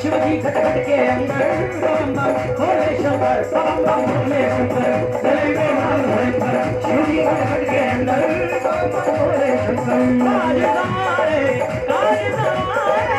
शिवजी खटखट के अंदर बम बम भोले शंकर, बम बम भोले शंकर, गले में माल भयंकर। शिवजी खटखट के अंदर बम बम भोले शंकर। काज हमारे, काज हमारे।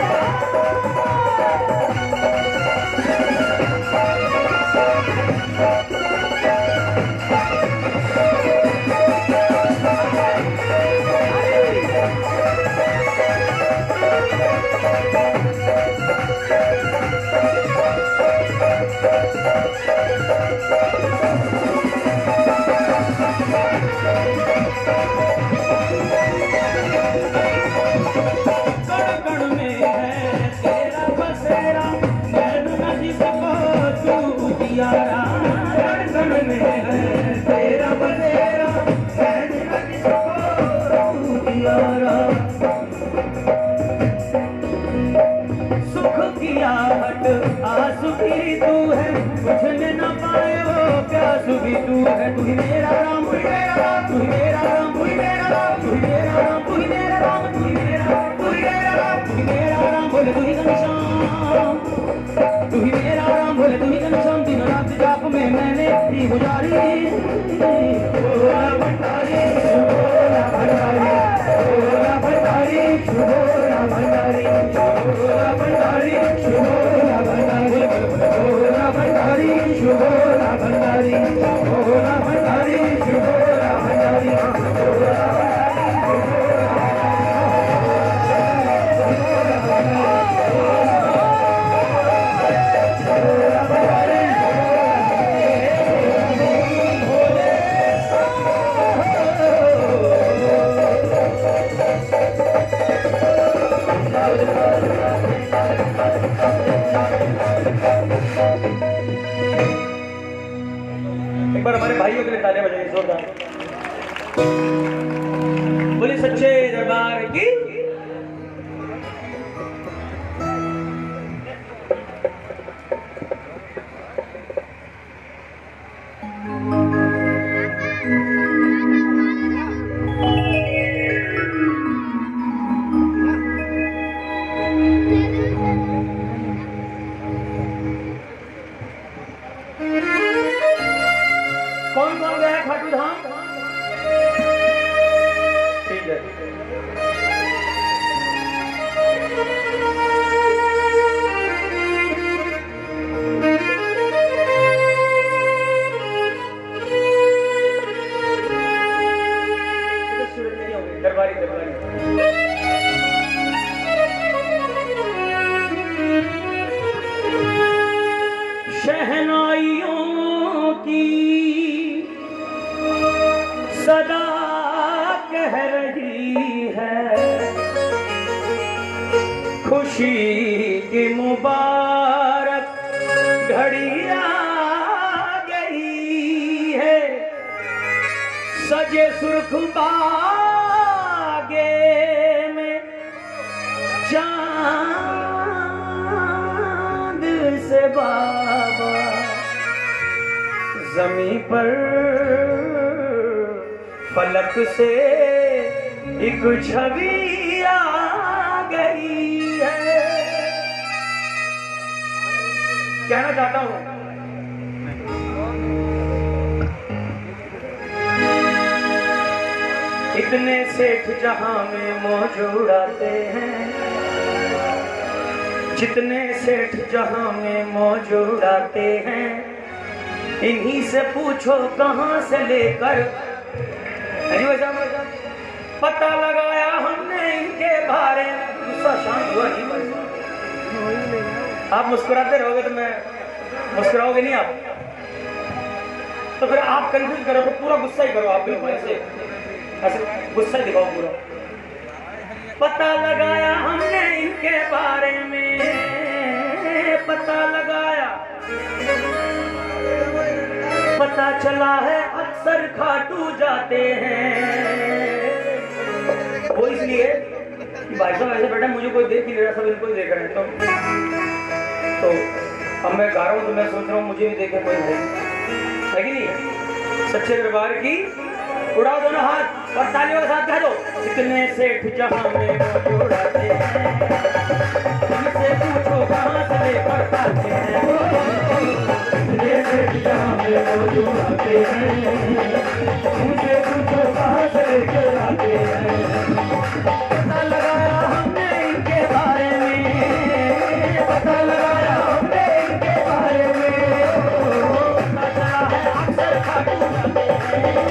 आंसू भी तू है, बुझने न पाए वो प्यास भी तू है। तू ही मेरा राम, तू ही मेरा राम, तू ही मेरा राम, तू ही मेरा राम, तू ही मेरा राम, तू ही मेरा राम, तू ही मेरा राम, तू ही मेरा राम, तू ही मेरा राम। बोले तू ही घनश्याम, तू ही मेरा राम, बोले तू ही घनश्याम। दिन रात जाप में मैंने दी गुजारी। भोला भंडारी, भोला भंडारी, भोला भंडारी, भोला भंडारी, भोला भंडारी, भोला भंडारी, भोला भंडारी, भोला भंडारी, भोला भंडारी, भोला भंडारी, एक बार हमारे भाइयों के लिए तालियां बजाइए जोरदार। बोले सच्चे दरबार की। कौन कौन गया है खाटू धाम? ठीक है। दरबारी दरबारी शहनाइयों की सदा कह रही है, खुशी की मुबारक घड़ी आ गई है, सजे सुर्ख बागे में चांद से बाबा, ज़मीं पर फलक से एक छवि आ गई है। कहना चाहता हूं इतने सेठ जहां में मौज उड़ाते हैं, जितने सेठ जहां में मौज उड़ाते हैं, इन्हीं से पूछो कहां से लेकर पता लगाया हमने इनके बारे में। गुस्सा शांत हुआ नहीं बस। आप मुस्कुराते रहोगे तो मैं मुस्कुराओगे नहीं आप, तो फिर आप कंफ्यूज करो तो पूरा गुस्सा ही करो आप, बिल्कुल ऐसे गुस्सा दिखाओ पूरा। पता लगाया हमने इनके बारे में, पता लगाया, पता चला है अक्सर खाटू जाते हैं। वो इसलिए कि भाई साहब ऐसे बैठा, मुझे कोई देख ही नहीं रहा, सब इनको ही देख रहे हैं। तो अब मैं गा रहा हूँ तो मैं सोच रहा हूँ मुझे भी देखे कोई है कि नहीं। सच्चे दरबार की उड़ा दो ना हाथ और तालियों के साथ कह दो, इतने सेठ जहां में मौज उड़ाते हैं, इनसे पूछो कहां से लेकर आते हैं। इतने सेठ जहां में मौज उड़ाते हैं, इनसे पूछो कहां से लेकर आते हैं। पता लगाया हमने इनके बारे में, पता लगाया हमने इनके बारे में, पता चला है अक्सर खाटू जाते हैं।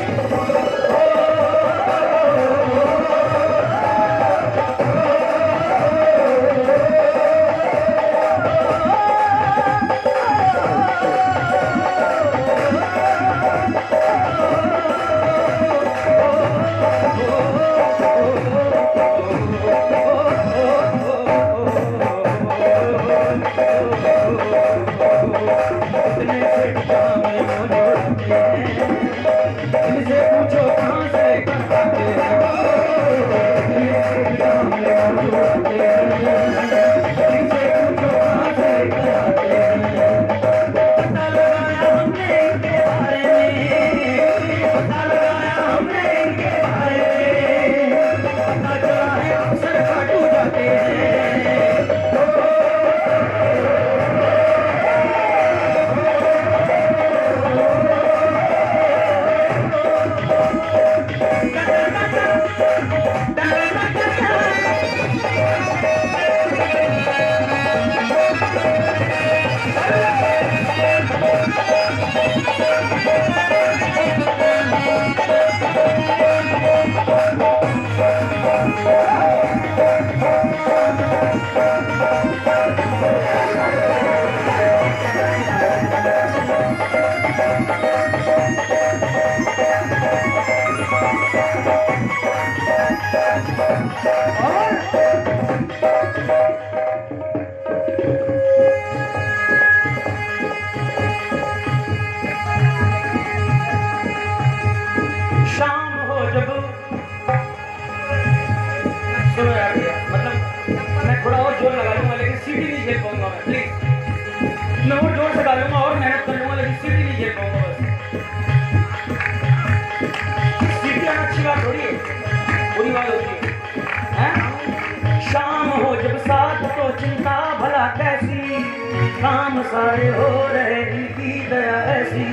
काम सारे हो रहे इनकी दया ऐसी,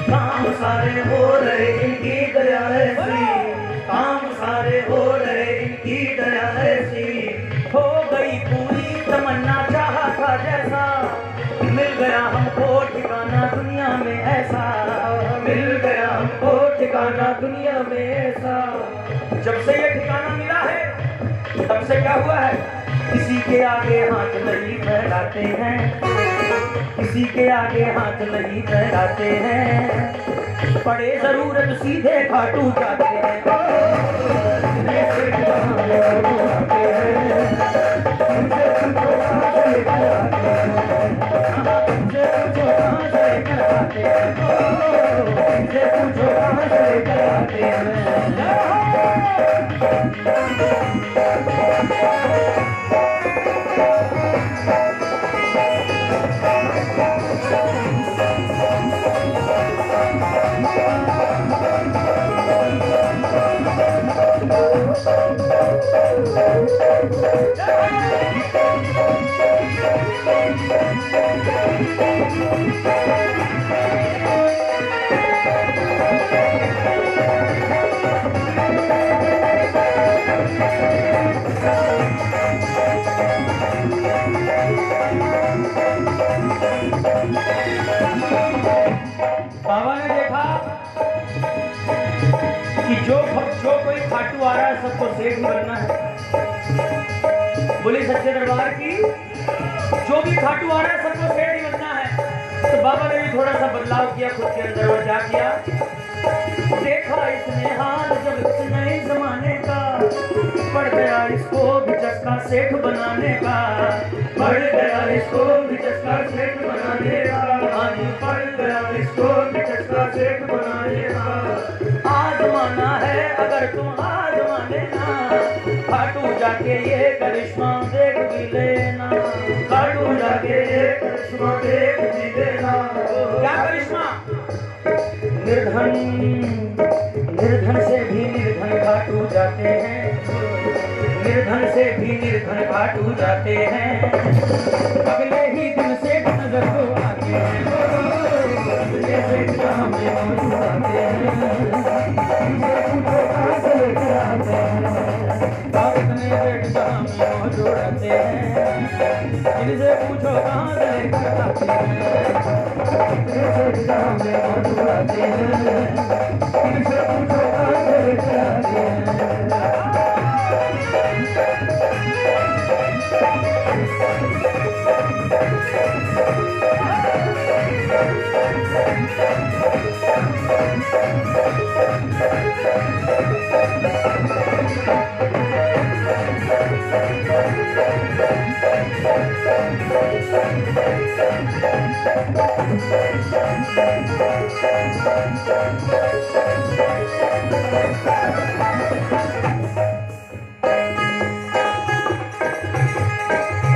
काम सारे हो रहे इनकी दया ऐसी, काम सारे हो रहे इनकी दया ऐसी। हो गई पूरी तमन्ना चाहा था जैसा, मिल गया हमको ठिकाना दुनिया में ऐसा, मिल गया हमको ठिकाना दुनिया में ऐसा। जब से ये ठिकाना मिला है तब से क्या हुआ है, किसी के आगे हाथ नहीं फैलाते हैं, किसी के आगे हाथ नहीं फैलाते हैं, पड़े जरूरत सीधे खाटू जाते हैं। बाबा ने देखा कि जो कोई खाटू आ रहा है सबको सेठ ही बनना है। बोले सच्चे दरबार की जो भी खाटू आ रहा है सबको सेठ ही बनना है। तो बाबा ने भी थोड़ा सा बदलाव किया खुद के अंदर और क्या किया, देखा इसने हाल जब इस नए जमाने का, पड़ गया इसको भी चस्का सेठ बनाने का, पड़ गया इसको भी चस्का सेठ बनाने का, पड़ गया इसको भी चस्का सेठ बनाने का। आजमाना है अगर तुम आजमाने ना, खाटू जाके ये करिश्मा देख भी लेना, खाटू जाके ये करिश्मा देख भी लेना। क्या करिश्मा? निर्धन से भी निर्धन खाटू जाते हैं, निर्धन से भी निर्धन खाटू जाते हैं, अगले ही दिन से नजर को आते हैं, जैसे काम में मौजूद आते हैं, इनसे पूछो कहाँ से लेकर आते हैं, इनसे पूछो कहाँ से लेकर आते हैं, इनसे पूछो कहाँ से लेकर आते हैं।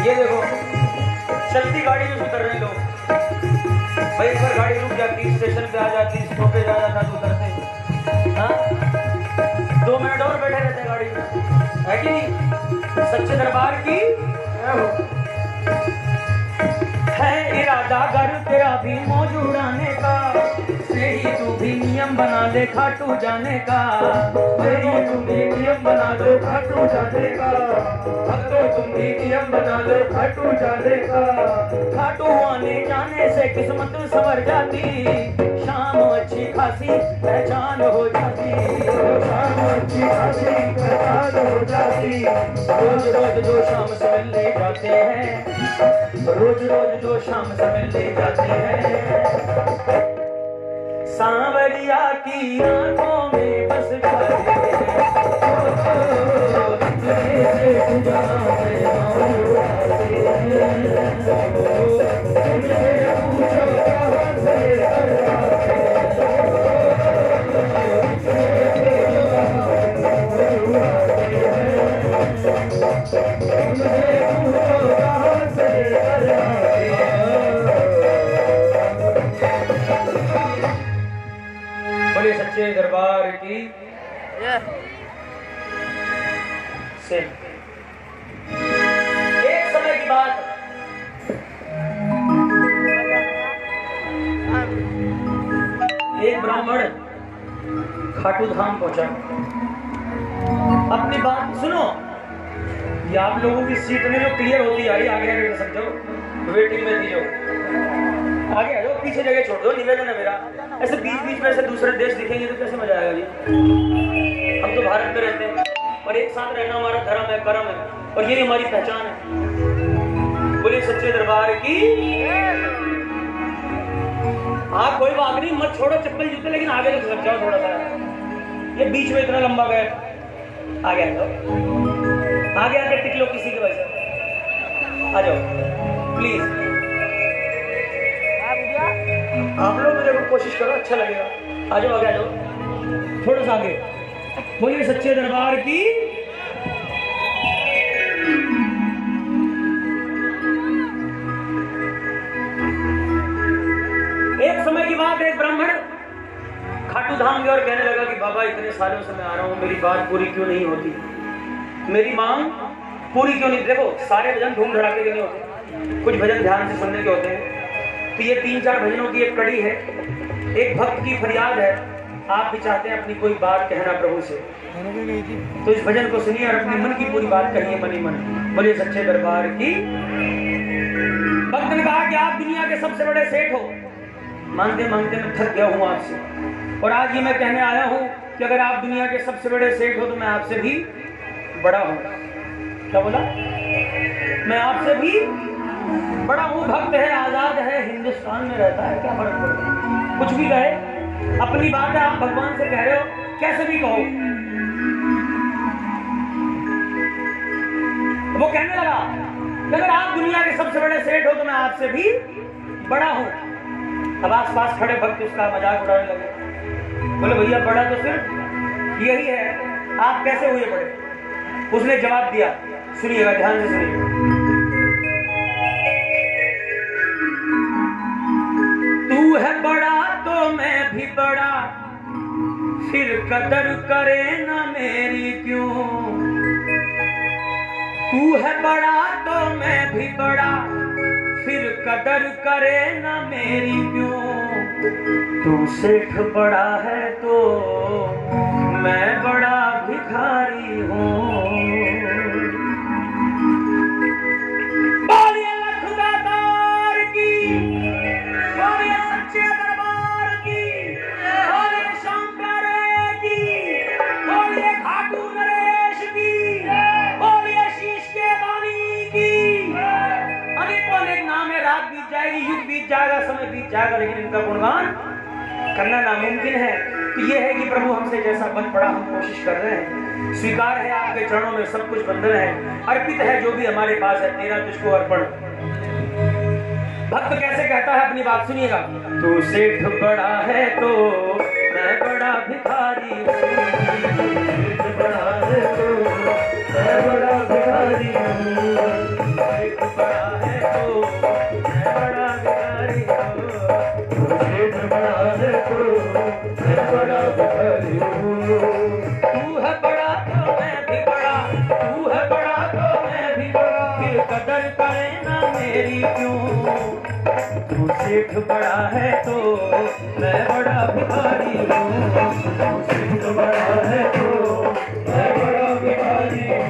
ये देखो चलती गाड़ी में उतर रहे लोग भाई, एक बार गाड़ी रुक जाती, स्टेशन पे आ जाती, स्टॉपेज आ जाता तो उतरते, हाँ 2 मिनट और बैठे रहते गाड़ी में, है कि नहीं? सच्चे दरबार की है इरादा घर तेरा भी मौजूद आने का, यही तू भी नियम बना ले खाटू जाने का, यही तू भी नियम बना लो खाटू जाने का, अब तो तुम भी नियम बना लो खाटू जाने का। खाटू आने जाने से किस्मत संवर जाती, शाम अच्छी खासी पहचान हो जाती, शाम अच्छी खासी पहचान हो जाती। रोज रोज जो शाम से मिलने जाते हैं, रोज रोज जो शाम से मिलने जाते हैं, सांवरिया की आंखों में बस जाते हैं, बोले सच्चे दरबार की एक समय की बात, एक ब्राह्मण खाटू धाम पहुंचा। अपनी बात सुनो, ये आप लोगों की सीट में जो क्लियर होती आ रही, आगे आगे समझो, वेटिंग में थी जो, आगे आ जाओ, पीछे जगह छोड़ दो, निवेदन है मेरा। ऐसे बीच बीच में ऐसे दूसरे देश दिखेंगे तो कैसे मजा आएगा जी? हम तो भारत में रहते हैं और एक साथ रहना हमारा धर्म है, कर्म है, और यही हमारी पहचान है। बोले सच्चे दरबार की। हाँ कोई बात नहीं, मत छोड़ो चप्पल जूते, लेकिन आगे तो सर जाओ थोड़ा सा, ये बीच में इतना लंबा गया, आगे आ जाओ, आगे आके टिक लो किसी की वजह से, आ जाओ प्लीज। आप लोग मुझे कोशिश करो, अच्छा लगेगा, आ जाओ आगे, आ जाओ थोड़ा सा आगे, बोलिए सच्चे दरबार की। एक समय की बात, एक ब्राह्मण खाटू धाम गया और कहने लगा कि बाबा इतने सालों से मैं आ रहा हूँ, मेरी बात पूरी क्यों नहीं होती, मेरी मांग पूरी क्यों नहीं। देखो सारे भजन धूम धड़ाके के नहीं होते, कुछ भजन ध्यान से सुनने के होते हैं। तो ये 3-4 भजनों की एक कड़ी है। एक भक्त की फरियाद है, आप भी चाहते हैं अपनी कोई बात कहना प्रभु से, तो इस भजन को सुनिए और अपने मन की पूरी बात कहिए मन ही मन। बोलिए सच्चे दरबार की। भक्त ने कहा कि आप दुनिया के सबसे बड़े सेठ हो, मांगते मांगते मैं थक गया हूं आपसे, और आज ये मैं कहने आया हूं कि अगर आप दुनिया के सबसे बड़े सेठ हो तो मैं आपसे भी बड़ा हूं। क्या बोला? मैं आपसे भी बड़ा हूं। भक्त है, आजाद है, हिंदुस्तान में रहता है, क्या फर्क पड़ता है? कुछ भी कहे, अपनी बात है, आप भगवान से कह रहे हो, कैसे भी कहो। वो कहने लगा कि अगर आप दुनिया के सबसे बड़े सेठ हो तो मैं आपसे भी बड़ा हूं। अब आस पास खड़े भक्त उसका मजाक उड़ाने लगे, बोले भैया बड़ा तो सिर्फ यही है, आप कैसे हुए बड़े? उसने जवाब दिया, सुनिएगा ध्यान से सुनिए। तू है बड़ा तो मैं भी बड़ा, फिर कदर करे ना मेरी क्यों। तू है बड़ा तो मैं भी बड़ा, फिर कदर करे ना मेरी क्यों। तू सेठ बड़ा है तो मैं बड़ा भिखारी हूँ। बोलिए लखदातार की, बोलिए सच्चे दरबार की, बोलिए शंकर की, बोलिए खाटू नरेश की, बोलिए शीश के दानी की। अनेकों अनेक नाम है, रात बीत जाएगी, युग बीत जाएगा, समय बीत जाएगा, लेकिन इनका गुणगान करना नामुमकिन है। तो ये है कि प्रभु हमसे जैसा बन पड़ा हम कोशिश कर रहे हैं। स्वीकार है आपके चरणों में सब कुछ बंधन है, अर्पित है जो भी हमारे पास है, तेरा तुझको अर्पण। भक्त कैसे कहता है अपनी बात सुनिएगा। तू सेठ बड़ा है तो मैं बड़ा भिखारी हूँ, सेठ बड़ा है तो मैं बड़ा भिखारी हूँ, सेठ बड़ा है तो मैं बड़ा भिखारी हूँ, सेठ बड़ा है तो मैं बड़ा भिखारी हूँ। तू है बड़ा तो मैं भी बड़ा, तू है बड़ा तो मैं भी बड़ा, फिर कदर करे ना मेरी क्यों। तू सेठ बड़ा है तो मैं बड़ा भिखारी हूँ, तू सेठ बड़ा है तो मैं बड़ा भिखारी हूँ।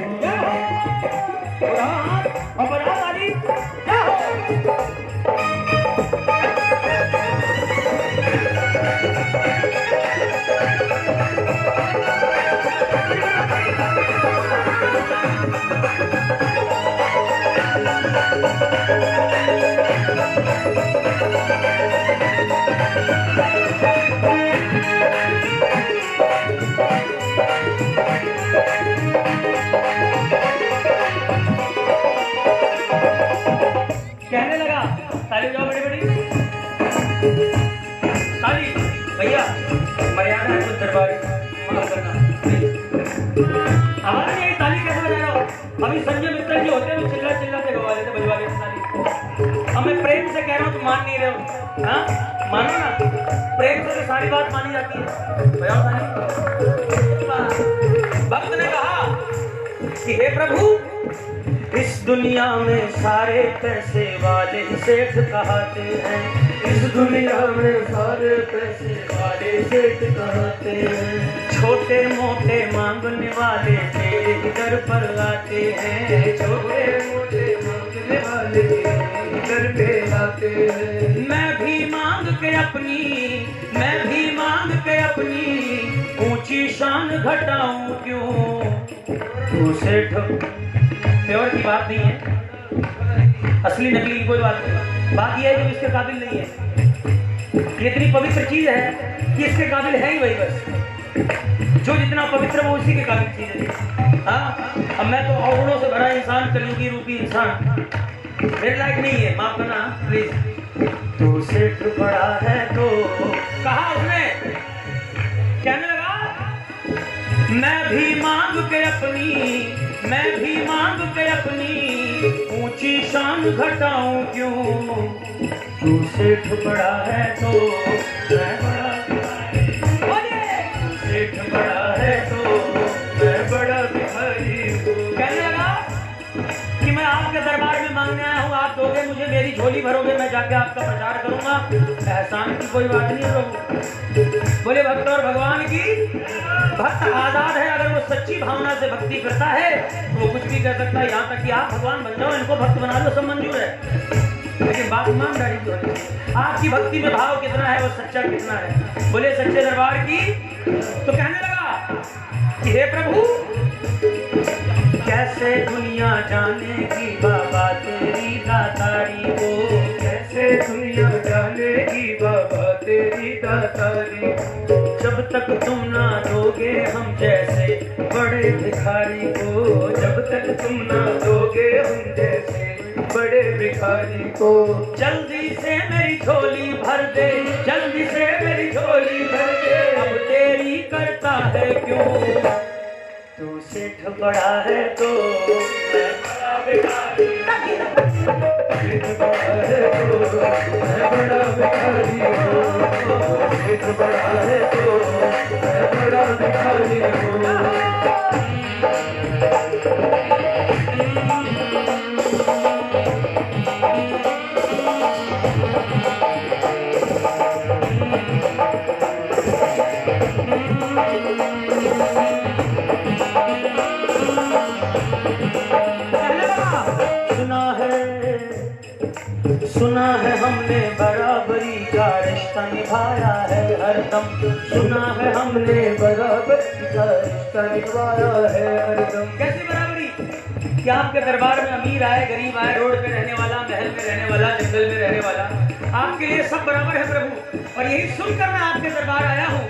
कहने लगा, ताली बजाओ बड़ी बड़ी ताली। भैया मर्यादा है कुछ दरबारी, माफ करना। आवाज नहीं आई, ताली कैसे बजा रहा हो? अभी संजय मित्तल जी होते हैं, चिल्ला चिल्ला के गवा लेते, बजवा लेते ताली। अब मैं प्रेम से कह रहा हूँ, तुम मान नहीं रहे हो। हाँ मानो ना, प्रेम से तो सारी बात मानी जाती है। बजाओ ताली। भक्त ने कहा कि हे प्रभु, इस दुनिया में सारे पैसे वाले सेठ कहते हैं, इस दुनिया में सारे पैसे वाले सेठ कहते हैं। छोटे मोटे मांगने वाले मेरे दर पर आते हैं, छोटे मोटे मांगने वाले दर पे आते हैं। मैं भी मांग के अपनी ऊंची शान घटाऊं क्यों। तू सेठ प्योर की बात नहीं है, असली नकली की कोई बात नहीं। बात यह है कि इसके काबिल नहीं है। ये इतनी पवित्र चीज है कि इसके काबिल है ही वही, बस जो जितना पवित्र वो उसी के काबिल चीज है। हाँ, अब मैं तो अवगुणों से भरा इंसान, कलयुगी रूपी इंसान, मेरे लायक नहीं है, माफ करना प्लीज। तू सेठ बड़ा है तो कहा उसने, कहने लगा मैं भी मांग के अपनी ऊंची शान घटाऊं क्यों? तू सेठ बड़ा है तो मैं बड़ा भिखारी, तू सेठ बड़ा है तो मैं बड़ा भिखारी हूँ। कहने लगा कि मैं आपके दरबार में मांगने आया हूँ, आप दोगे मुझे, मेरी झोली भरोगे, मैं जाके आपका प्रचार करूंगा। एहसान की कोई बात नहीं प्रभु। बोले भक्त और भगवान की, भक्त आजाद है, अगर वो सच्ची भावना से भक्ति करता है तो वो कुछ भी कर सकता है। यहाँ तक कि आप भगवान बन जाओ, इनको भक्त बना लो, सब मंजूर है। लेकिन बात ईमानदारी की होनी चाहिए। आपकी भक्ति में भाव कितना है, वो सच्चा कितना है। बोले सच्चे दरबार की। तो कहने लगा कि हे प्रभु, कैसे दुनिया जानेगी बाबा तेरी दातारी को, कैसे दुनिया जानेगी बाबा तेरी दातारी को, जब तक तुम ना दोगे हम जैसे बड़े भिखारी को, जब तक तुम ना दोगे हम जैसे बड़े भिखारी को। जल्दी से मेरी झोली भर दे, जल्दी से मेरी झोली भर दे, अब तेरी करता है क्यों? तू सेठ बड़ा है तो मैं बड़ा भिखारी, सेठ बड़ा है तो मैं बड़ा भिखारी हूँ, सेठ बड़ा है तो मैं बड़ा भिखारी हूँ। सुना है हमने बराबरी का रिश्ता निभाया है हरदम, सुना है हमने बराबरी का रिश्ता निभाया है हरदम। कैसी बराबरी? कि आपके दरबार में अमीर आए, गरीब आए, रोड पे रहने वाला, महल में रहने वाला, जंगल में रहने वाला, आपके लिए सब बराबर है प्रभु। और यही सुनकर मैं आपके दरबार आया हूँ।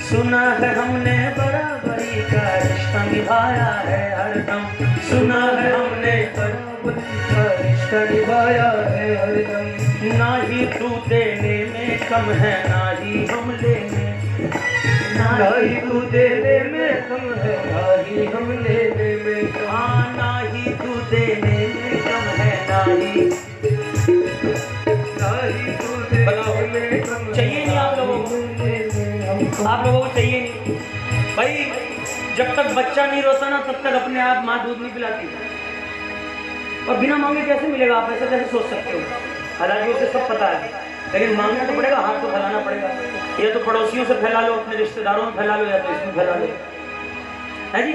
सुना है हमने बराबरी का रिश्ता निभाया है हरदम, सुना है हमने बराबरी का रिश्ता निभाया है हरदम। ना ही तू देने में कम है, ना ही हम लेने, ना ही तू देने में कम है, ना ही हम लेने में कम। हाँ, ना ही तू देने में कम है, ना ही तू देने में कम। चाहिए नहीं आप लोगों को, आप लोगों को चाहिए नहीं भाई। जब तक बच्चा नहीं रोता ना, तब तक अपने आप माँ दूध नहीं पिलाती। और बिना मांगे कैसे मिलेगा? आप ऐसे कैसे सोच सकते हो? हालांकि उसे सब पता है, लेकिन मांगना तो पड़ेगा, हाथ तो फैलाना पड़ेगा। या तो पड़ोसियों से फैला लो, अपने रिश्तेदारों में फैला लो, या तो इसमें फैला लो, है जी।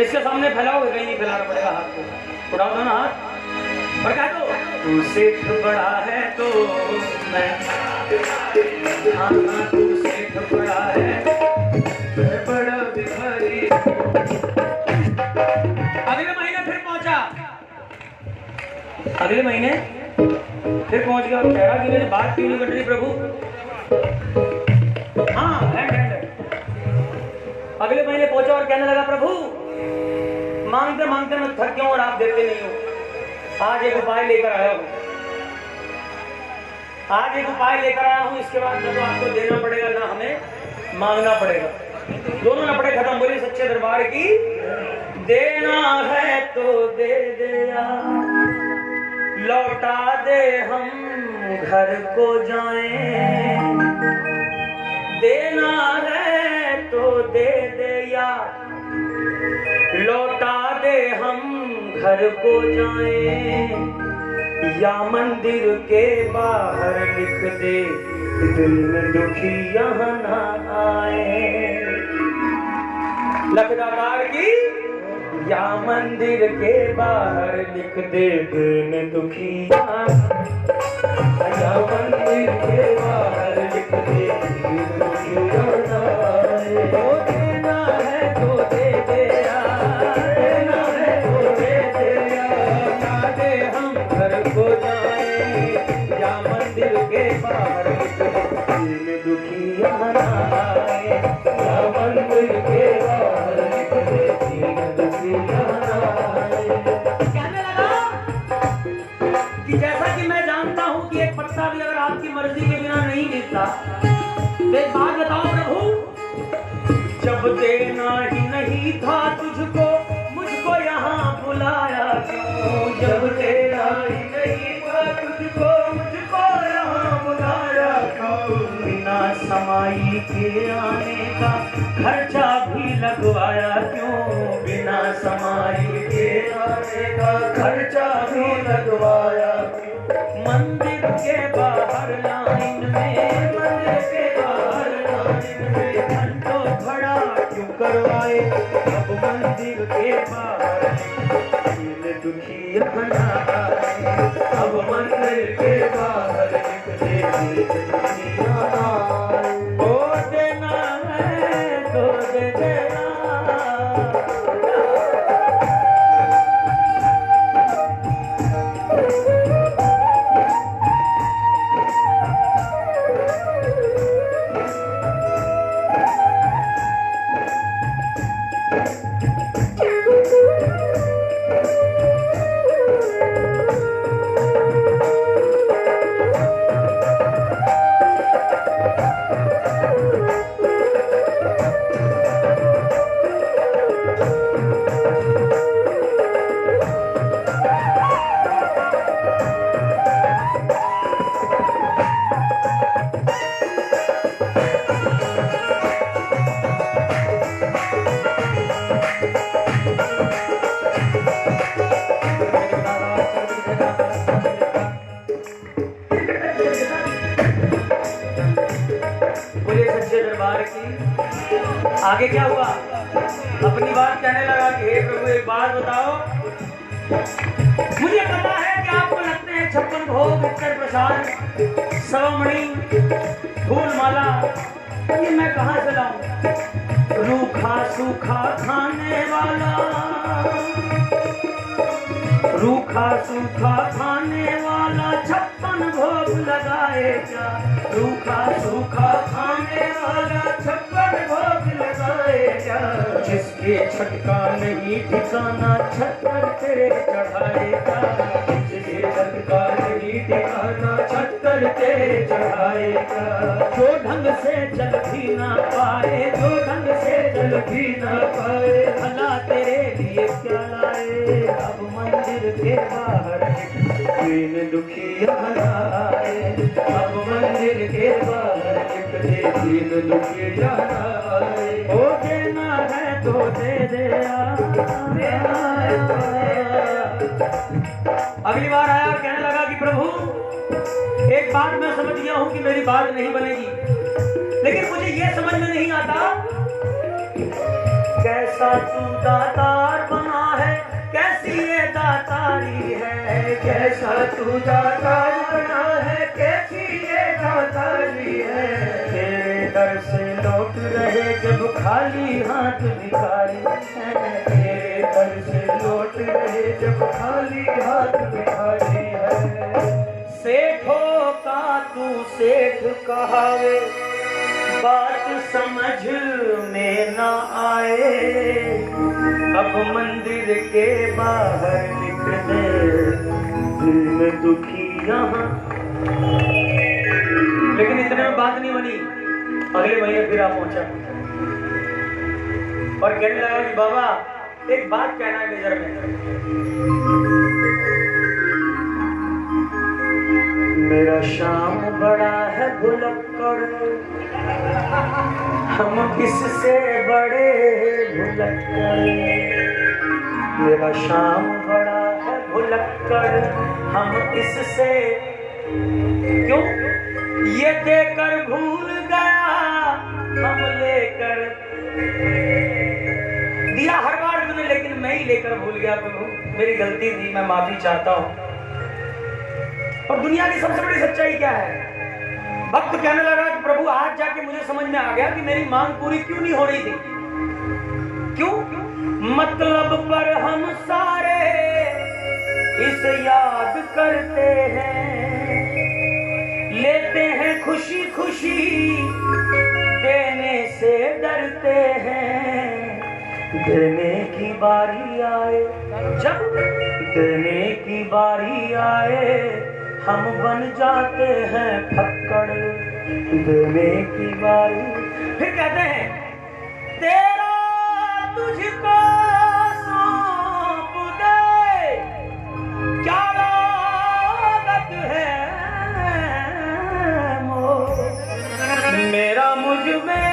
इसके सामने फैलाओगे, कहीं नहीं फैलाना पड़ेगा हाथ को। उड़ाओ दो ना हाथ और कह दो तू सेठ बड़ा है तो मैं, हाँ तू सेठ बड़ा है, मैं बड़ा भिखारी। अगले महीने फिर पहुंचा, अगले महीने फिर पहुंच गया। कह रहा कि मेरी बात क्यों नहीं कट रही प्रभु? हाँ हैंड। अगले महीने पहुंचा और कहने लगा प्रभु, मांगते मांगते मैं थक गया और आप देते नहीं हो। आज एक उपाय लेकर आया हूँ, आज एक उपाय लेकर आया हूँ। इसके बाद ना तो आपको देना पड़ेगा, ना हमें मांगना पड़ेगा, दोनों लपड़े खत्म। बोलिए सच्चे दरबार की। देना है तो दे दे यार, लौटा दे हम घर को जाएं। देना है तो दे दे यार, लौटा दे हम घर को जाएं। या मंदिर के बाहर लिख दे, दिल में दुखी यहाँ ना आए। लखदातार की। या मंदिर के बाहर लिख दे, दिल में दुखी यहाँ, या मंदिर के बाहर लिख दे, दिल में दुखी यहाँ ना आए। वो देना है तो दे दे यार, देना है तो दे दे यार, ना दे हम घर को जाए। या मंदिर के बाहर लिख दे, दिल में दुखी यहाँ ना आए। या मंदिर के बाहर लिख दे, दिल में दुखी यहाँ ना आए। कहने लगा कि जैसा कि मैं जानता हूँ कि एक पत्ता भी अगर आपकी मर्जी के बिना नहीं मिलता, तो एक बात बताओ प्रभु, जब जब देना ही नहीं था तुझको मुझको यहाँ बुलाया क्यों? जब देना ही नहीं था तुझको मुझको यहाँ बुलाया क्यों? बिना समाई के आने का खर्चा भी लगवाया क्यों? बिना समाई के आने का खर्चा भी लगवाया क्यों? मंदिर के बाहर लाइन में, मंदिर के बाहर लाइन में घंटों खड़ा क्यों करवाए? अब मंदिर के बाहर दिल दुखी बना आए। अब मंदिर के बाहर निकले दिल दुखी बना आए। ओ देना है तो दे देना। आगे क्या हुआ? अपनी बात कहने लगा कि हे प्रभु एक बात बताओ, मुझे पता है कि आपको लगते हैं 56 भोग, उत्तर प्रसाद, सवमणि, फूल माला, ये मैं कहाँ से लाऊं? रूखा सूखा खाने वाला, रूखा सूखा खाने वाला 56 भोग लगाए क्या? रूखा सूखा खाने वाला 56 भोग लगाए क्या? जिसके छटका नहीं ठिकाना 76 तेरे चढ़ाएगा। जिसके छटका नहीं ठिकाना 76 तेरे चढ़ाएगा। जो ढंग से चल भी ना पाए, जो ढंग से चल भी ना पाए, भला तेरे लिए क्या लाए? अब मंदिर के बाहर दीन दुखी आए। अब मंदिर के बाहर निकले दीन दुखी आए। ओ देना है तो दे दे। अगली बार आया और कहने लगा कि प्रभु एक बात मैं समझ गया हूं कि मेरी बात नहीं बनेगी, लेकिन मुझे ये समझ में नहीं आता कैसा तू दातार बना है, कैसी ये दातारी है। कैसा तू दातार बना है, कैसी ये दातारी है। तेरे दर से लौट रहे जब खाली हाथ भिखारी है। तेरे दर से लौट रहे जब खाली हाथ भिखारी है। सेठों का तू सेठ कहावे, बात समझ में न आए। अब मंदिर के बाहर निकले दिल में दुखी यहाँ। लेकिन इतने में बात नहीं बनी। अगले महीने फिर आप पहुंचा और कहने लगा कि बाबा एक बात कहना है नजर में। मेरा श्याम बड़ा है भुलक्कड़, हम किससे बड़े भुलक्कड़। मेरा श्याम बड़ा है भुलक्कड़, हम किससे क्यों? ये देकर भूल गया हम लेकर दिया हर बार तुमने, लेकिन मैं ही लेकर भूल गया। प्रभु मेरी गलती थी, मैं माफी चाहता हूँ। और दुनिया की सबसे बड़ी सच्चाई क्या है? भक्त कहने लगा कि प्रभु आज जाके मुझे समझ में आ गया कि मेरी मांग पूरी क्यों नहीं हो रही थी। क्यों? मतलब पर हम सारे इस याद करते हैं, लेते हैं खुशी खुशी, देने से डरते हैं। देने की बारी आए, जब देने की बारी आए, हम बन जाते हैं फक्कड़। देने की बारी। फिर कहते हैं तेरा तुझको सौंप दे, क्या लागत है मोह, मेरा मुझ में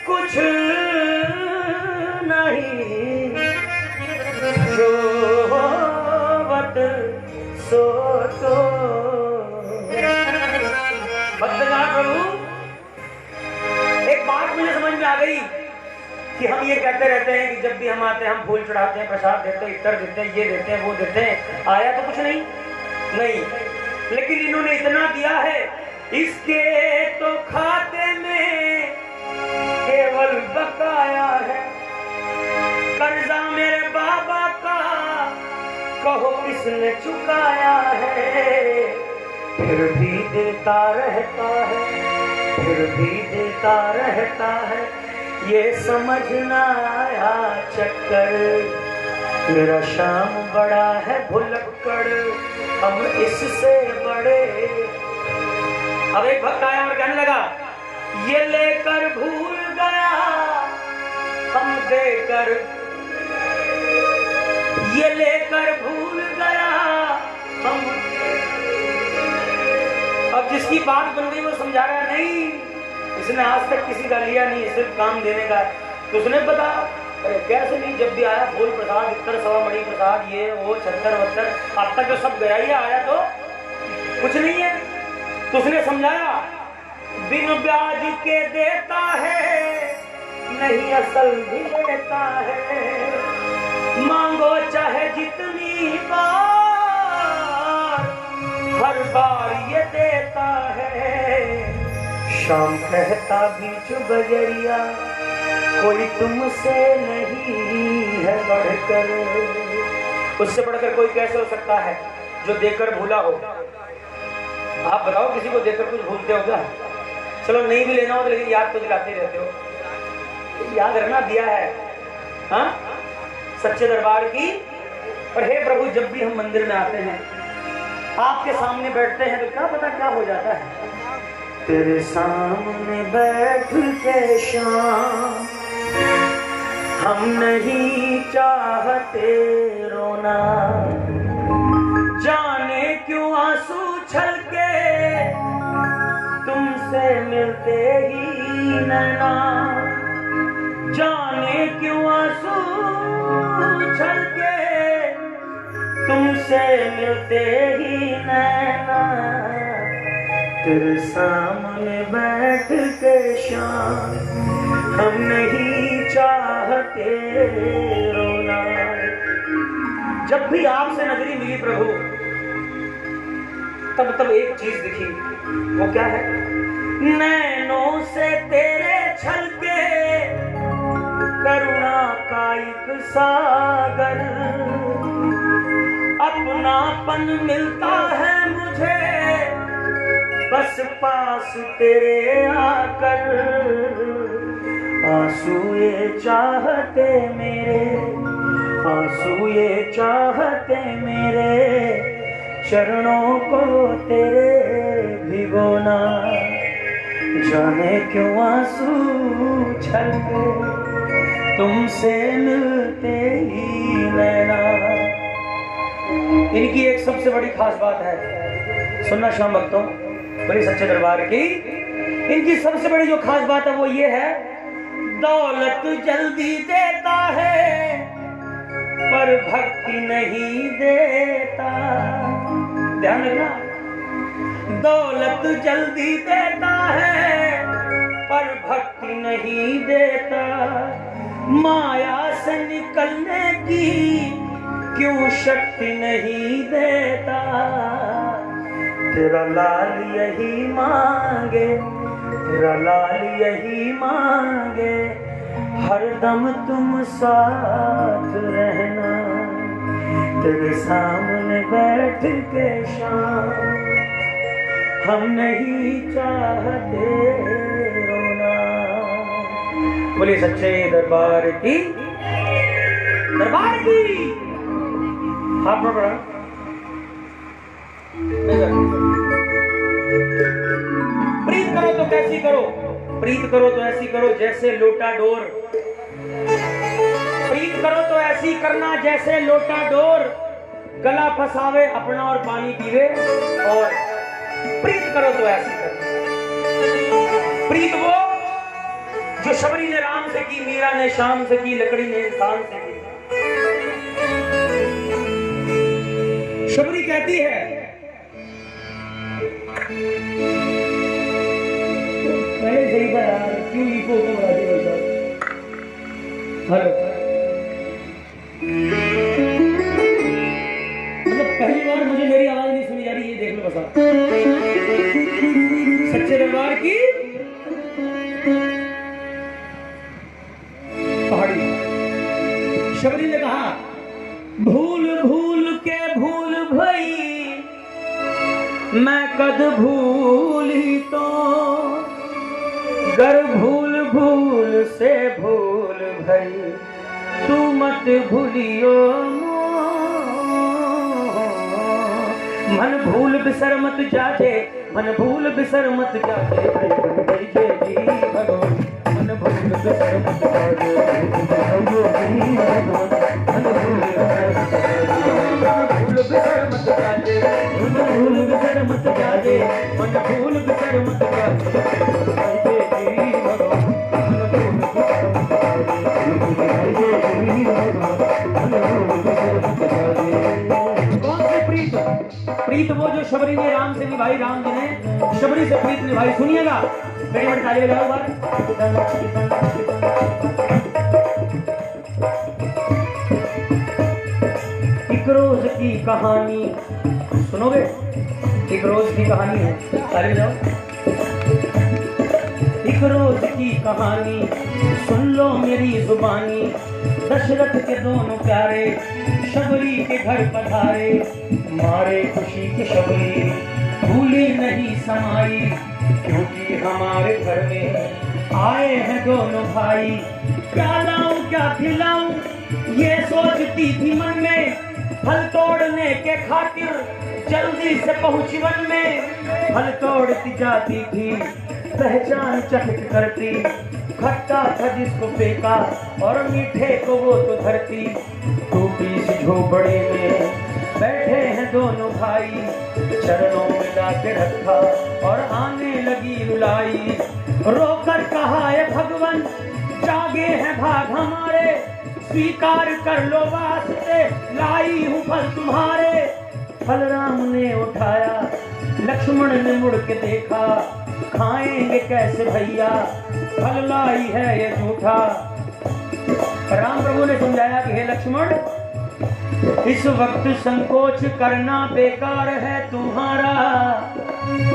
कुछ नहीं, जो होवत सो तो। भक्तगण प्रभु, एक बात मुझे समझ में आ गई कि हम ये कहते रहते हैं कि जब भी हम आते हैं हम फूल चढ़ाते हैं, प्रसाद देते हैं, इत्र देते हैं, ये देते हैं, वो देते हैं, आया तो कुछ नहीं नहीं, लेकिन इन्होंने इतना दिया है, इसके तो खाते में केवल बकाया है, कर्जा मेरे बाबा का कहो किसने चुकाया है, फिर भी देता रहता है, फिर भी देता रहता है, ये समझ ना आया चक्कर, मेरा शाम बड़ा है भुलक्कड़, हम इससे बड़े। अब एक भक्त आया और कहने लगा, ये लेकर भूल गया हम देकर, ये लेकर भूल गया हम। अब जिसकी बात बन गई वो समझा रहा नहीं, इसने आज तक किसी का लिया नहीं, सिर्फ काम देने का। तो उसने बता, अरे कैसे नहीं, जब भी आया फूल प्रसाद, इतर सवा मणि प्रसाद, ये वो छत्तर वत्तर, अब तक जो सब गया ही आया तो कुछ नहीं है। तो उसने समझाया, बिन ब्याज के देता है, नहीं असल भी देता है, मांगो चाहे जितनी बार, हर बार ये देता है। शाम कहता बीच बजरिया, कोई तुमसे नहीं है बढ़कर, उससे बढ़कर कोई कैसे हो सकता है जो देकर भूला हो। आप बताओ, किसी को देकर कुछ भूलते हो क्या? चलो नहीं भी लेना हो तो लेकिन याद तो दिलाते रहते हो, याद रखना दिया है, हाँ, सच्चे दरबार की। और हे प्रभु, जब भी हम मंदिर में आते हैं, आपके सामने बैठते हैं, तो क्या पता क्या हो जाता है। तेरे सामने बैठ के शाम, हम नहीं चाहते रोना, जाने क्यों आंसू छलके तुमसे मिलते ही नैना, जाने क्यों आंसू छलके तुमसे मिलते ही नैना, तेरे सामने बैठ के शाम, हम नहीं चाहते रोना। जब भी आपसे नजरी मिली प्रभु, तब एक चीज दिखी, वो क्या है? नैनों से तेरे छलके करुणा का एक सागर, अपनापन मिलता है मुझे बस पास तेरे आकर, आंसू ये चाहते मेरे, आंसू ये चाहते मेरे, चरणों को तेरे भिगोना, जाने क्यों आंसू छलके तुमसे मिलते ही नैना। इनकी एक सबसे बड़ी खास बात है, सुनना श्याम भक्तों, बड़ी सच्चे दरबार की। इनकी सबसे बड़ी जो खास बात है वो ये है, दौलत जल्दी देता है पर भक्ति नहीं देता। ध्यान रखना, दौलत जल्दी देता है पर भक्ति नहीं देता, माया से निकलने की क्यों शक्ति नहीं देता, तेरा लाल यही मांगे, तेरा लाल यही मांगे, हरदम तुम साथ रहना, तेरे सामने बैठ के शाम, हम नहीं चाहते रोना। बोलिए सच्चे दरबार की, दरबार की। हाथ में पड़ा प्रीत करो तो कैसी करो, प्रीत करो तो ऐसी करो जैसे लोटा डोर, प्रीत करो तो ऐसी करना जैसे लोटा डोर, गला फसावे अपना और पानी पीवे, और प्रीत करो तो ऐसी करना। प्रीत वो जो शबरी ने राम से की, मीरा ने शाम से की, लकड़ी ने इंसान से की। शबरी कहती है पहले सही था यार, क्यों ईको को बढ़ा दिया वैसा। हेलो, मतलब पहली बार मुझे मेरी आवाज नहीं सुनी जा रही, ये देख लो बस आप। सच्चे दरबार की पहाड़ी। शबरी ने कहा भूल भूल के भूल भई, मैं कद भूली तो, गर भूल भूल से भूल भई, तू मत भूलियो मन भूल बिसर मत जाजे, मन भूल बिसर मत जाजे, मन भूल बिसर मत जाजे, मन भूल बिसर मत जाजे, मन भूल बिसर मत जाजे, मन भूल बिसर मत जाजे। कौन सी प्रीत? प्रीत वो जो शबरी ने राम से निभाई, राम जी ने शबरी से प्रीत निभाई। सुनिएगा, बड़ी बड़ी ताली बजाओ बार। एक रोज की कहानी सुनोगे? एक रोज की कहानी है, ताली बजाओ। एक रोज की कहानी सुन लो मेरी जुबानी, दशरथ के दोनों प्यारे शबरी के घर पधारे, मारे खुशी की शबरी भूली नहीं समाई, क्योंकि हमारे घर में आए हैं दोनों भाई। क्या लाऊं क्या खिलाऊं ये सोचती थी मन में, फल तोड़ने के खातिर जल्दी से पहुंची वन में। फल तोड़ती जाती थी पहचान चटक करती, खट्टा था जिसको फेंका और मीठे को वो तो धरती। टूटी सी झोपड़ी में बैठे हैं दोनों भाई, चरणों में लाके रखा और आने लगी रुलाई। रोकर कहा है भगवान जागे हैं भाग हमारे, स्वीकार कर लो वास्ते लाई हूँ फल तुम्हारे। फल राम ने उठाया, लक्ष्मण ने मुड़ के देखा, खाएंगे कैसे भैया फल लाई है ये झूठा। राम प्रभु ने समझाया कि हे लक्ष्मण, इस वक्त संकोच करना बेकार है तुम्हारा।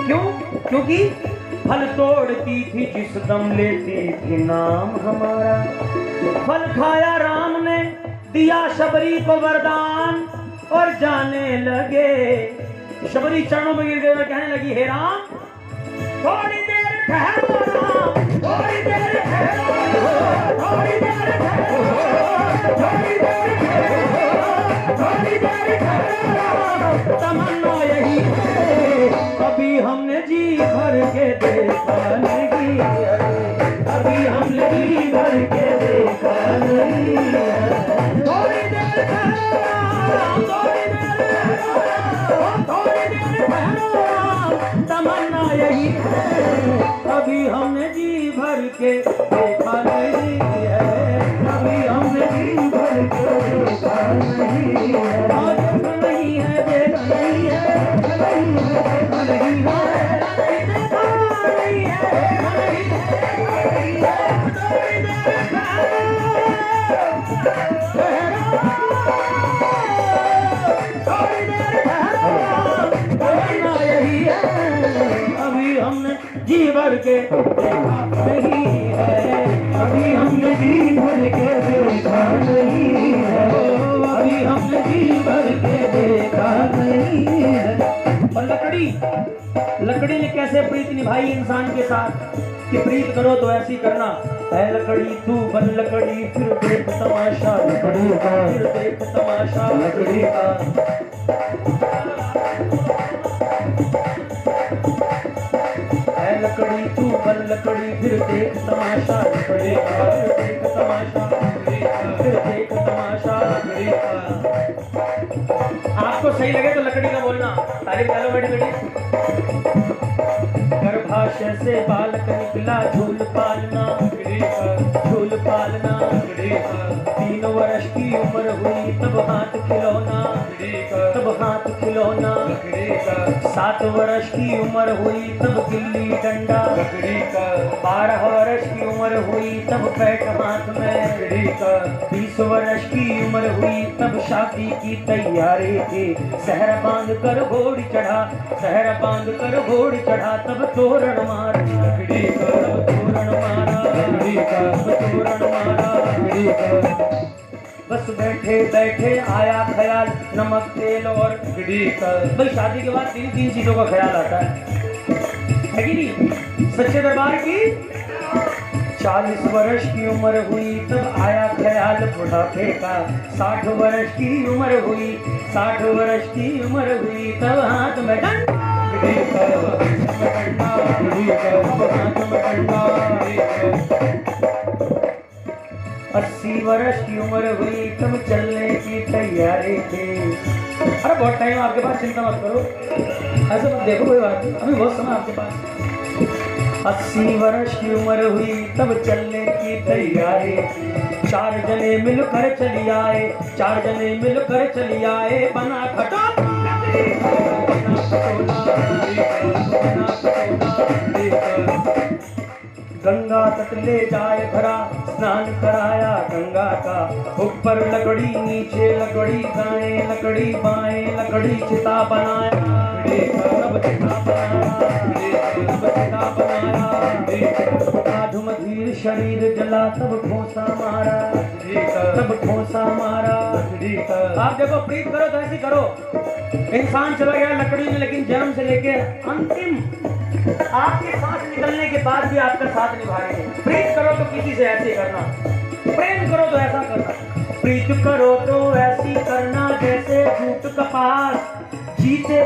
क्यों? क्योंकि फल तोड़ती थी जिस दम लेती थी नाम हमारा। फल खाया राम ने, दिया शबरी को वरदान और जाने लगे। शबरी चरणों में गिर गए और कहने लगी हे राम थोड़ी देर ठहरो राम, थोड़ी देर ठहरो, थोड़ी देर ठहरो, थोड़ी देर ठहरो, थोड़ी देर ठहरो। तमन्ना यही है अभी हमने जी भर के देखा नहीं, अभी हमने जी भर के देखा नहीं। थोड़ी देर ठहरो राम, थोड़ी देर ठहरो, थोड़ी देर ठहरो। तमन्ना यही है अभी हमने जी भर के देखा नहीं है, अभी हमने जी भर के देखा नहीं है। देखा नहीं है, देखा नहीं है, देखा नहीं है, देखा नहीं है, देखा नहीं है, देखा नहीं है। थोड़ी देर ठहरो, थोड़ी देर ठहरो। तमन्ना यही है अभी हमने जी भर के देखा नहीं है, अभी हमने जी भर के देखा नहीं है, अभी हमने जी भर के देखा नहीं है। और लकड़ी ने कैसे प्रीत निभाई इंसान के साथ कि प्रीत करो तो ऐसी करना है। लकड़ी तू बन लकड़ी, फिर देख तमाशा लकड़ी का, फिर देख तमाशा लकड़ी का। लकड़ी तू बन लकड़ी फिर देख तमाशा लकड़ी का, फिर देख तमाशा लकड़ी का, फिर देख तमाशा लकड़ी का। आपको सही लगे तो लकड़ी का बोलना। तारीफ डालो बेटी बेटी। गर्भाशय से बालक निकला झूल पालना लकड़ी का, झूल पालना लकड़ी का। 3 वर्ष की उम्र हुई तब हाथ खिलौना लकड़ी का, तब हाथ खिलौना लकड़ी का। 7 वर्ष की उम्र हुई तब गिल्ली डंडा लकड़ी का। 12 वर्ष की उम्र हुई तब बैट हाथ में लकड़ी का। 20 वर्ष की उम्र हुई तब शादी की तैयारी थी। सहरा बांध कर घोड़ी चढ़ा, सहरा बांध कर घोड़ी चढ़ा। तब तोरण मारा लकड़ी का, तब तोरण मारा लकड़ी का, तब तोरण मारा लकड़ी का। बस बैठे बैठे आया ख्याल नमक तेल और लकड़ी का। भाई शादी के बाद 3 चीजों का ख्याल आता है कि नहीं? सच्चे दरबार की 40 वर्ष की उम्र हुई तब आया ख्याल बुढ़ापे का। 60 वर्ष की उम्र हुई, 60 वर्ष की उम्र हुई तब हाथ में डंडा लकड़ी का, डंडा लकड़ी का, हाथ में डंडा लकड़ी का। 80 वर्ष की उम्र हुई तब चलने की तैयारी थी। अरे बहुत टाइम आपके पास, चिंता मत करो, ऐसे मत देखो, कोई बात नहीं, अभी बहुत समय आपके पास। 80 वर्ष की उम्र हुई तब चलने की तैयारी। 4 जने मिलकर चली आए, 4 जने मिलकर चली आए। बना खटोला गंगा तट ले जाए भरा, स्नान कराया गंगा का। ऊपर लकड़ी नीचे लकड़ी, दाएं लकड़ी बाएं लकड़ी, चिता बनाया तब चिता बनाया, तब चिता बनाया। आधुमधीर शरीर जला तब खोसा मारा, तब खोसा मारा। आप देखो, प्रीत करो तो ऐसी करो। इंसान चला गया लकड़ी में, लेकिन जन्म से लेके अंतिम आपके सांस निकलने के बाद भी आपका साथ निभाएंगे। प्रीत करो तो किसी से ऐसे करना, प्रेम करो तो ऐसा करना। प्रीत करो तो ऐसी करना जैसे झूठ कपास। जीते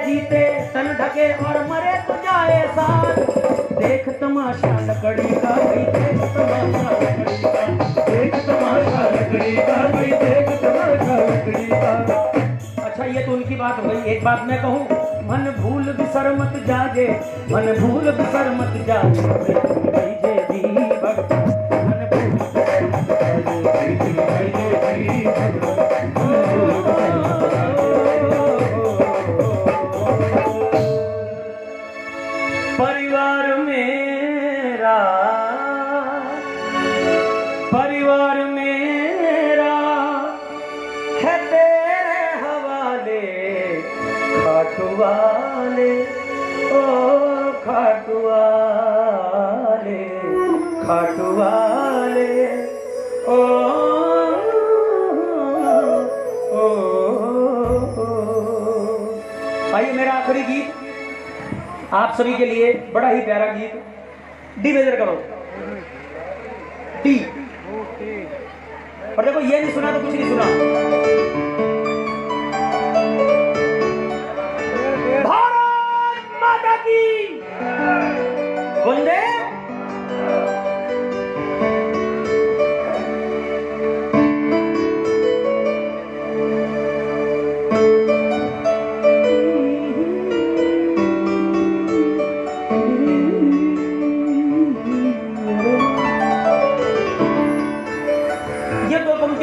जीते तन ढके और मरे तो जाए साथ। देख तमाशा लकड़ी का भाई, देख तमाशा लकड़ी का, देख तमाशा लकड़ी का भाई, देख तमाशा लकड़ी का। अच्छा, ये तो उनकी बात हुई। एक बात मैं कहूँ, मन भूल बिसर मत जागे, मन भूल बिसर मत जागे, परिवार मेरा, परिवार मेरा है तेरे हवाले। खाटू वाले ओ खाटू वाले, खाटू वाले ओ, आइए मेरा आखिरी गीत आप सभी के लिए, बड़ा ही प्यारा गीत। डी मेजर करो, डी। और देखो, ये नहीं सुना तो कुछ नहीं सुना। भारत माता की वंदे।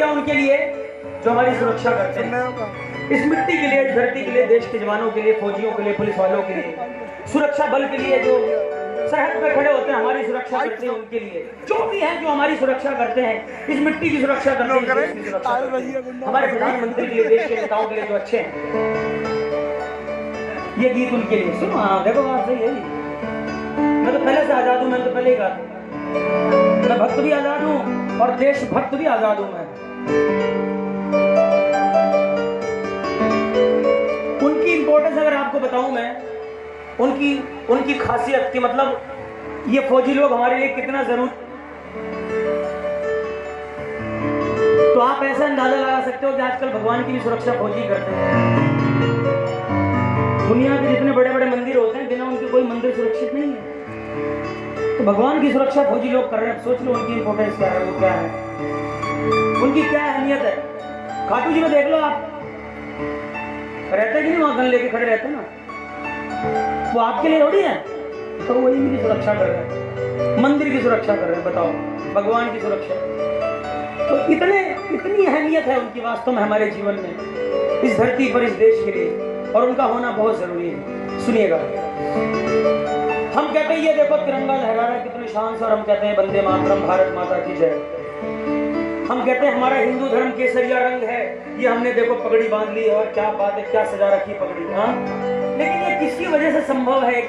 उनके लिए जो हमारी सुरक्षा करते हैं, इस मिट्टी के लिए, इस धरती के लिए, देश के जवानों के लिए, फौजियों के लिए, पुलिस वालों के लिए, सुरक्षा बल के लिए, जो सरहद पे खड़े होते हैं हमारी सुरक्षा करते हैं, उनके लिए, जो भी हैं जो हमारी सुरक्षा करते हैं, इस मिट्टी की सुरक्षा करते हैं, हमारे प्रधानमंत्री के लिए, देश के नेताओं के लिए जो अच्छे हैं, ये गीत उनके लिए। सुनो, हाँ देखो बात सही है। मैं तो पहले से आजाद हूँ, मैंने तो पहले ही कहा, मैं भक्त भी आजाद हूँ और देशभक्त भी आजाद हूँ। मैं उनकी इंपॉर्टेंस अगर आपको बताऊं, मैं उनकी खासियत की, मतलब ये फौजी लोग हमारे लिए कितना जरूर, तो आप ऐसा अंदाजा लगा सकते हो कि आजकल भगवान की भी सुरक्षा फौजी करते हैं। दुनिया के जितने बड़े बड़े मंदिर होते हैं, बिना उनके कोई मंदिर सुरक्षित नहीं तो भगवान की सुरक्षा फौजी लोग कर रहे हैं, सोच लो उनकी इंपोर्टेंस क्या है, वो क्या है, उनकी क्या अहमियत है। खाटू जी में देख लो आप, रहते कि नहीं वहां गन लेके खड़े रहते ना, वो आपके लिए थोड़ी है, तो वही इनकी सुरक्षा कर रहे हैं, मंदिर की सुरक्षा कर रहे हैं, बताओ, भगवान की सुरक्षा। तो इतनी अहमियत है उनकी वास्तव में हमारे जीवन में, इस धरती पर, इस देश के लिए, और उनका होना बहुत जरूरी है। सुनिएगा, हम कहते हैं ये देखो तिरंगा लहरा रहा है कितनी शान से, और हम कहते हैं वंदे मातरम, भारत माता की जय। हम कहते हैं हमारा हिंदू धर्म केसरिया रंग है, ये हमने देखो पगड़ी बांध ली और क्या बात है, क्या सजा रखी पगड़ी, हाँ। लेकिन ये किसकी वजह से संभव है,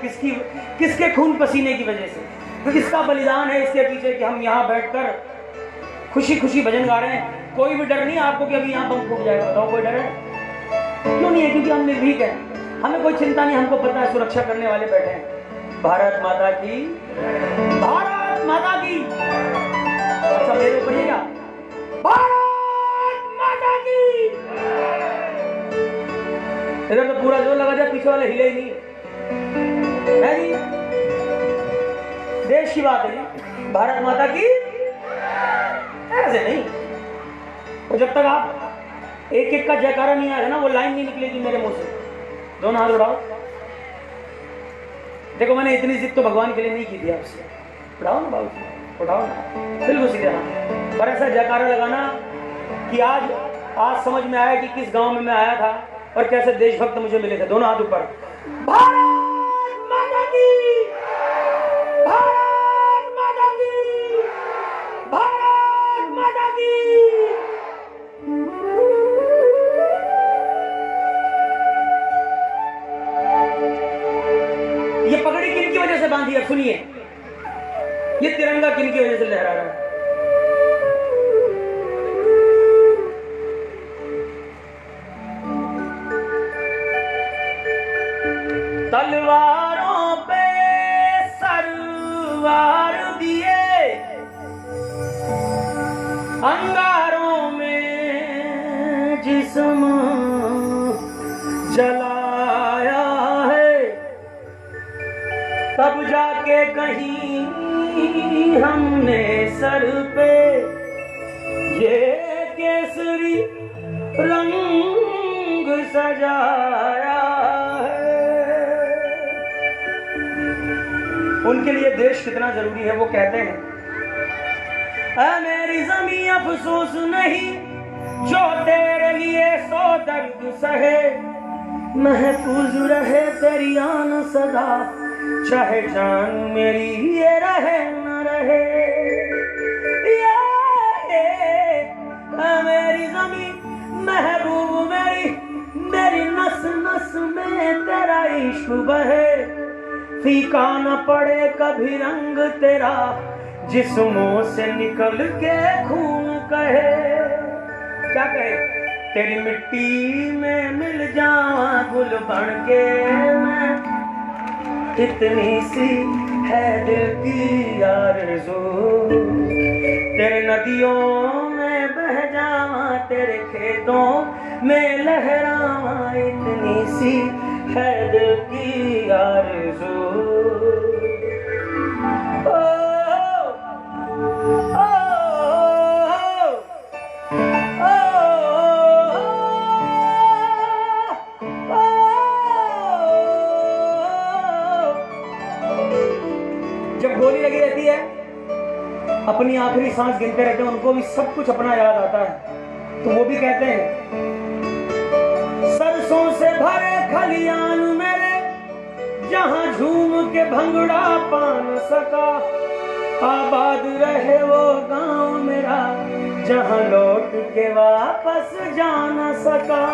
किसके खून पसीने की वजह से, तो किसका बलिदान है इसके पीछे कि हम यहाँ बैठकर खुशी खुशी भजन गा रहे हैं। कोई भी डर नहीं आपको कि अभी यहाँ बम फूट जाएगा, बताओ कोई डर है? क्यों नहीं है? क्योंकि हम निर्भीक हैं, हमें कोई चिंता नहीं, हमको पता है सुरक्षा करने वाले बैठे हैं। भारत माता की, भारत माता की। अच्छा मेरे ऊपर क्या, भारत माता की। इधर तो पूरा जोर लगा जाए, पीछे वाले हिले ही नहीं है जी। देश की बात है जी, भारत माता की, ऐसे नहीं। तो जब तक आप एक एक का जयकारा नहीं आएगा ना, वो लाइन नहीं निकलेगी मेरे मुंह से। दोनों हाथ उठाओ। देखो मैंने इतनी जिद तो भगवान के लिए नहीं की थी आपसे, उठाओ ना बाबू, उठाओ ना, बिल्कुल सीधे हाथ। पर ऐसा जयकारा लगाना कि आज समझ में आया कि किस गांव में मैं आया था और कैसे देशभक्त मुझे मिले थे। दोनों हाथ ऊपर। भारत माता की, भारत माता की, भारत माता की। ये पगड़ी किन की वजह से बांधी है? सुनिए, ये तिरंगा किन की वजह से लहरा रहा है? तलवारों पे सरवार दिए, अंगारों में जिस्म जलाया है, तब जाके कहीं हमने सर पे ये केसरी रंग सजाया है। उनके लिए देश कितना जरूरी है, वो कहते हैं, ऐ मेरी ज़मीं अफसोस नहीं जो तेरे लिए सौ दर्द सहे, महफूज रहे तेरी आन सदा, चाहे जान मेरी ये रहे न रहे। मेरी ज़मीं महबूब मेरी नस नस में तेरा इश्क बहे, फीका न पड़े कभी रंग तेरा, जिस्मों से निकल के खून कहे। क्या कहे? तेरी मिट्टी में मिल जावा गुल बन के मैं, इतनी सी है दिल की आरज़ू, तेरे नदियों में बह जावा, तेरे खेतों में लहरावा, इतनी सी है दिल की आरज़ू। जब गोली लगी रहती है, अपनी आखिरी सांस गिनते रहते हैं, उनको भी सब कुछ अपना याद आता है, तो वो भी कहते हैं, सरसों से भरे खलियान मेरे, जहां झूम के भंगड़ा पा न सका, आबाद रहे वो गांव मेरा, जहां लौट के वापस जा न सका।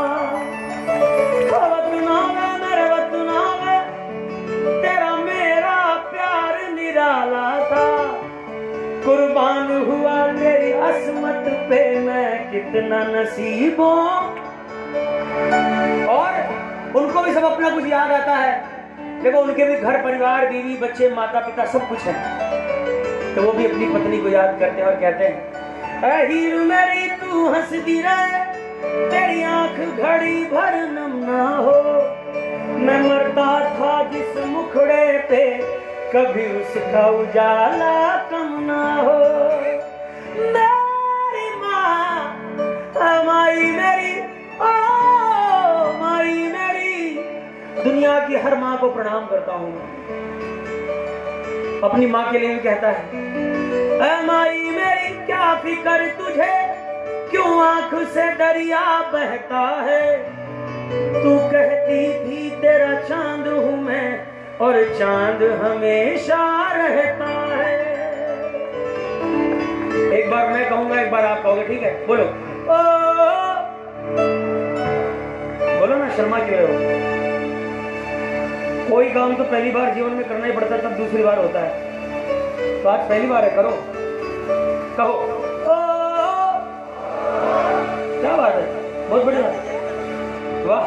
मेरे वतना तेरा मेरा प्यार निराला था, कुर्बान हुआ तेरी असमत पे मैं कितना नसीबों। और उनको भी सब अपना कुछ याद आता है, देखो उनके भी घर परिवार, बीवी बच्चे, माता पिता सब कुछ है, तो वो भी अपनी पत्नी को याद करते हैं और कहते हैं, ऐ हीर मेरी तू हंसती रहे, तेरी आंख घड़ी भर नम ना हो, मैं मरता था जिस मुखड़े पे कभी उसका उजाला कम ना हो। मेरी माँ माई मेरी, ओ माई मेरी, दुनिया की हर माँ को प्रणाम करता हूँ। अपनी माँ के लिए भी कहता है, ऐ माई मेरी क्या फिक्र तुझे, क्यों आंख से दरिया बहता है। तू कहती थी तेरा चांद हूँ मैं, और चांद हमेशा रहता है। एक बार मैं कहूंगा, एक बार आप कहोगे, ठीक है? बोलो ओ, बोलो ना, शर्मा क्यों हो? कोई काम तो पहली बार जीवन में करना ही पड़ता है, तब दूसरी बार होता है। तो आज पहली बार है, करो, कहो ओ, क्या बात है, बहुत बड़ी बात है, वाह।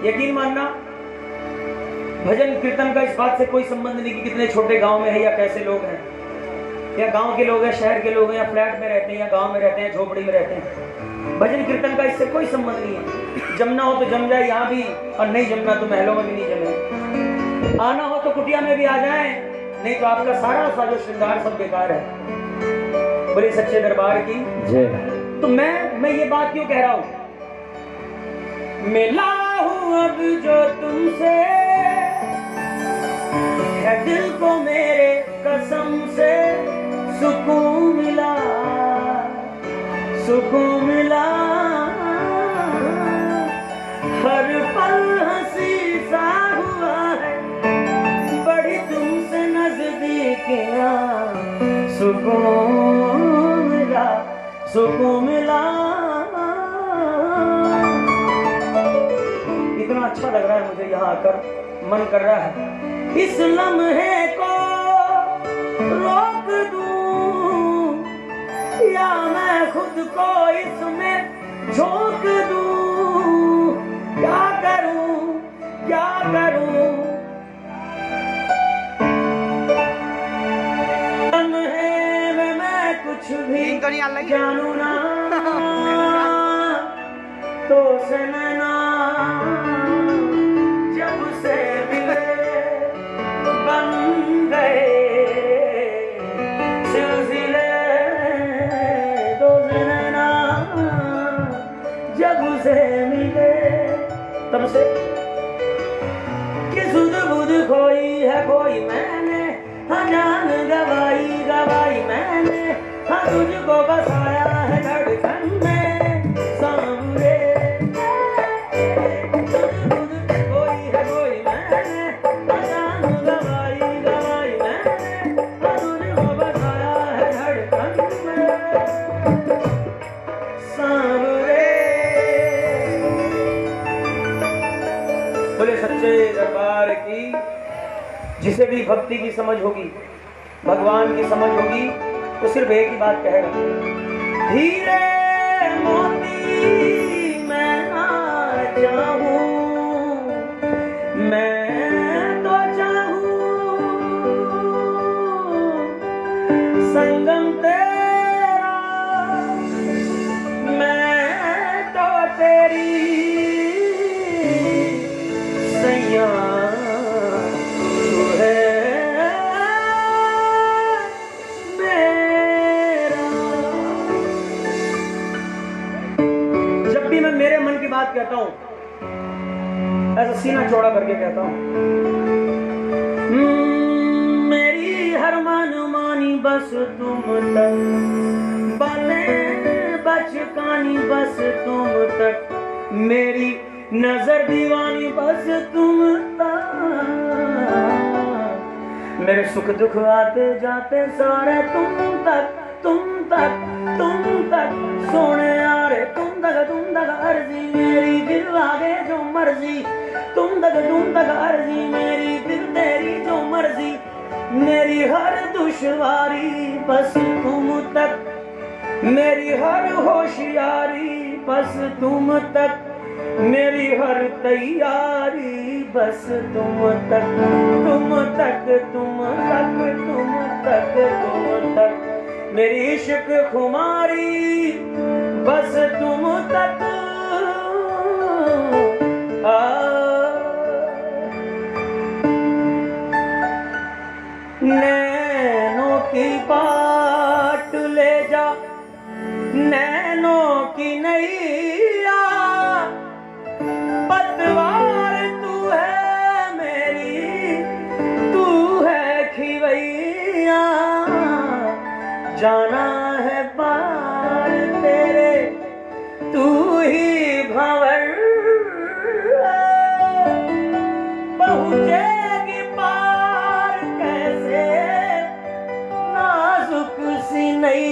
यकीन मानना, भजन कीर्तन का इस बात से कोई संबंध नहीं कि कितने छोटे गांव में है या कैसे लोग हैं, या गांव के लोग हैं, शहर के लोग हैं, या फ्लैट में रहते हैं, या गांव में रहते हैं, झोपड़ी में रहते हैं। भजन कीर्तन का इससे कोई संबंध नहीं है। जमना हो तो जम जाए यहाँ भी, और नहीं जमना तो महलों में भी नहीं जमे। आना हो तो कुटिया में भी आ जाए, नहीं तो आपका सारा साजो श्रृंगार सब बेकार है। बोले सच्चे दरबार की जय। तो मैं ये बात क्यों कह रहा हूं? मिला हूं अब जो तुमसे, है दिल को मेरे कसम से सुकून मिला, सुकून मिला। हर पल हंसी सा हुआ है, बड़ी तुमसे नजदीकियां, सुकून मिला, सुकून मिला। इतना अच्छा लग रहा है मुझे यहाँ आकर, मन कर रहा है इस लम्हे को रोक दूं, या मैं खुद को इसमें झोंक दूं। क्या करूं, क्या करूं, लम्हे में मैं कुछ भी जानू ना, तो से नैना जब से मिले बन गए सिलसिले, दो से नैना जब से मिले तब से। कि सुध बुध खोई है कोई मैंने, हाँ जान गवाई गवाई मैंने, हाँ तुझको बसाया है धड़कन में सामने। बोले सच्चे दरबार की। जिसे भी भक्ति की समझ होगी, भगवान की समझ होगी, तो सिर्फ एक ही बात कहेगा, हीरे मोती मैं ना चाहूं, मैं तो चाहूं संगम तेरा, मैं तो तेरी सैया तू है मेरा। जब भी मैं मेरे मन की बात कहता हूं, ऐसा सीना चौड़ा करके कहता हूं, मेरी हर मन मानी बस तुम तक, बातें बचकानी बस तुम तक, मेरी नजर दीवानी बस तुम तक, मेरे सुख दुख आते जाते सारे तुम तक, तुम तक, तुम तक, सोने यारे तुम तक अर्जी मेरी, दिल आगे जो मर्जी, तुम तक अर्जी मेरी, दिल तेरी जो मर्जी, मेरी हर दुश्वारी बस तुम तक, मेरी हर होशियारी बस तुम तक, मेरी हर तैयारी बस तुम तक, तुम तक, तुम तक, तुम तक, तुम तक, मेरी इश्क खुमारी बस तुम तक। नैनों की बाट ले जा, नैनों की नैया, पतवार तू है मेरी, तू है खिवैया, जाना है पार तेरे, तू ही भंवर